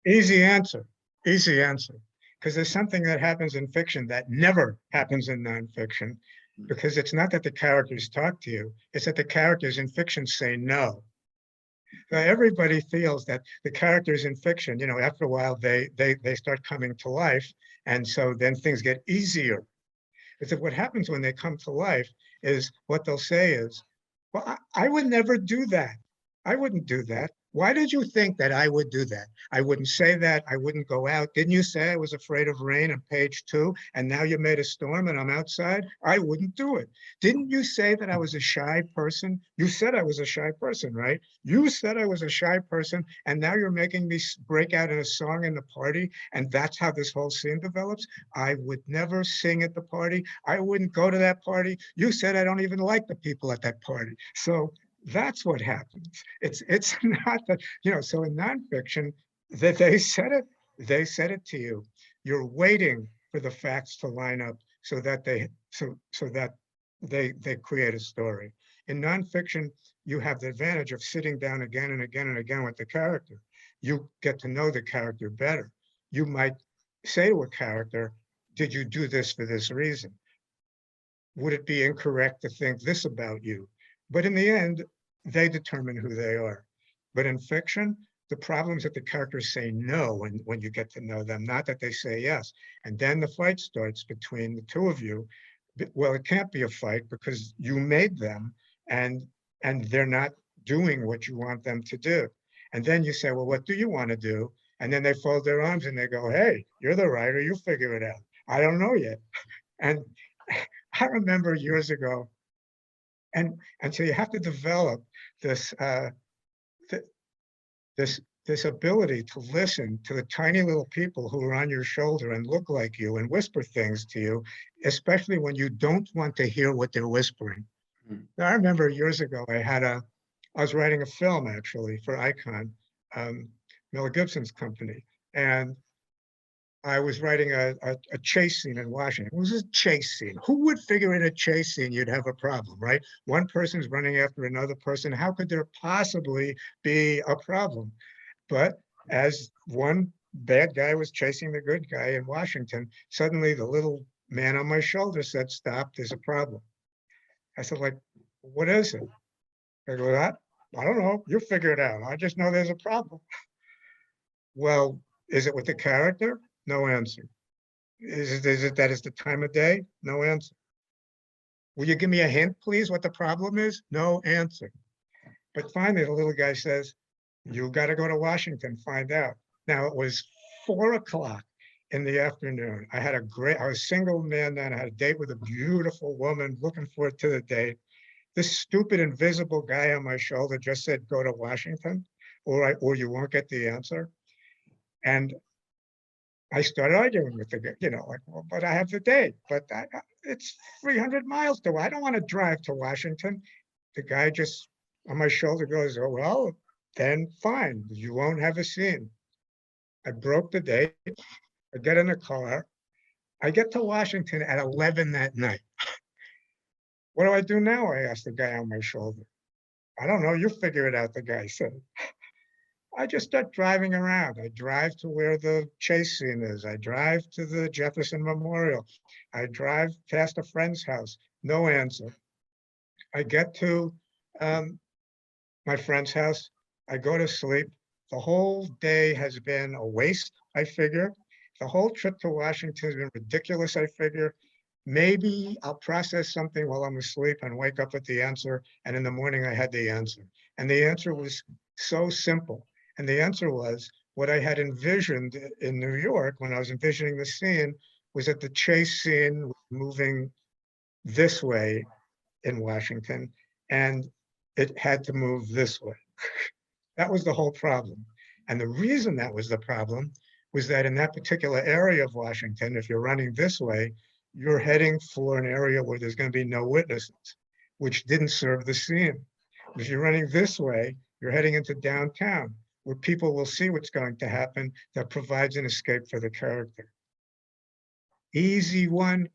Easy answer, easy answer. Because there's something that happens in fiction that never happens in nonfiction, because it's not that the characters talk to you, it's that the characters in fiction say no. So everybody feels that the characters in fiction, after a while they start coming to life, and so then things get easier. Is that what happens when they come to life is what they'll say is, well, I would never do that. I wouldn't do that. Why did you think that I would do that? I wouldn't say that. I wouldn't go out. Didn't you say I was afraid of rain on page 2? And now you made a storm and I'm outside? I wouldn't do it. Didn't you say that I was a shy person? You said I was a shy person, right? You said I was a shy person. And now you're making me break out in a song in the party. And that's how this whole scene develops. I would never sing at the party. I wouldn't go to that party. You said I don't even like the people at that party. So that's what happens. It's not that, so in nonfiction, that they said it to you. You're waiting for the facts to line up so that they create a story. In nonfiction, you have the advantage of sitting down again and again and again with the character. You get to know the character better. You might say to a character, did you do this for this reason? Would it be incorrect to think this about you? But in the end, they determine who they are. But in fiction, the problem is that the characters say no when you get to know them, not that they say yes. And then the fight starts between the two of you. Well, it can't be a fight because you made them and they're not doing what you want them to do. And then you say, well, what do you want to do? And then they fold their arms and they go, hey, you're the writer, you figure it out. I don't know yet. And I remember years ago, and so you have to develop this th- this ability to listen to the tiny little people who are on your shoulder and look like you and whisper things to you, especially when you don't want to hear what they're whispering. Mm. Now, I remember years ago, I was writing a film actually for Icon, um, Mel Gibson's company, and I was writing a chase scene in Washington. It was a chase scene. Who would figure in a chase scene you'd have a problem, right? One person's running after another person. How could there possibly be a problem? But as one bad guy was chasing the good guy in Washington, suddenly the little man on my shoulder said, stop, there's a problem. I said, like, what is it? I go, I don't know. You figure it out. I just know there's a problem. Well, is it with the character? No answer. Is it that it's the time of day? No answer. Will you give me a hint, please, what the problem is? No answer. But finally, the little guy says, you got to go to Washington, find out. Now, it was 4 o'clock in the afternoon. I was a single man then. I had a date with a beautiful woman, looking forward to the date. This stupid, invisible guy on my shoulder just said, go to Washington, or you won't get the answer. And I started arguing with the guy, like, well, but I have the date, but it's 300 miles to, I don't want to drive to Washington. The guy just on my shoulder goes, oh, well, then fine, you won't have a scene. I broke the date. I get in the car. I get to Washington at 11 that night. What do I do now? I asked the guy on my shoulder. I don't know. You figure it out, the guy said. I just start driving around. I drive to where the chase scene is. I drive to the Jefferson Memorial. I drive past a friend's house. No answer. I get to my friend's house. I go to sleep. The whole day has been a waste, I figure. The whole trip to Washington has been ridiculous, I figure. Maybe I'll process something while I'm asleep and wake up with the answer. And in the morning, I had the answer. And the answer was so simple. And the answer was what I had envisioned in New York when I was envisioning the scene was that the chase scene was moving this way in Washington, and it had to move this way. That was the whole problem. And the reason that was the problem was that in that particular area of Washington, if you're running this way, you're heading for an area where there's going to be no witnesses, which didn't serve the scene. If you're running this way, you're heading into downtown, where people will see what's going to happen that provides an escape for the character. Easy one,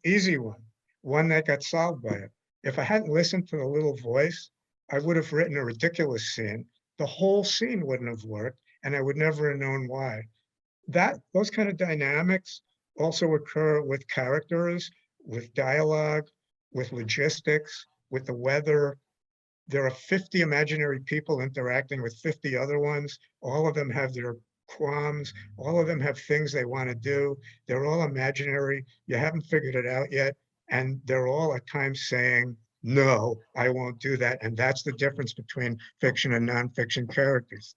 one that got solved by it. If I hadn't listened to the little voice, I would have written a ridiculous scene. The whole scene wouldn't have worked, and I would never have known why. those kind of dynamics also occur with characters, with dialogue, with logistics, with the weather. There are 50 imaginary people interacting with 50 other ones. All of them have their qualms. All of them have things they want to do. They're all imaginary. You haven't figured it out yet. And they're all at times saying, no, I won't do that. And that's the difference between fiction and nonfiction characters.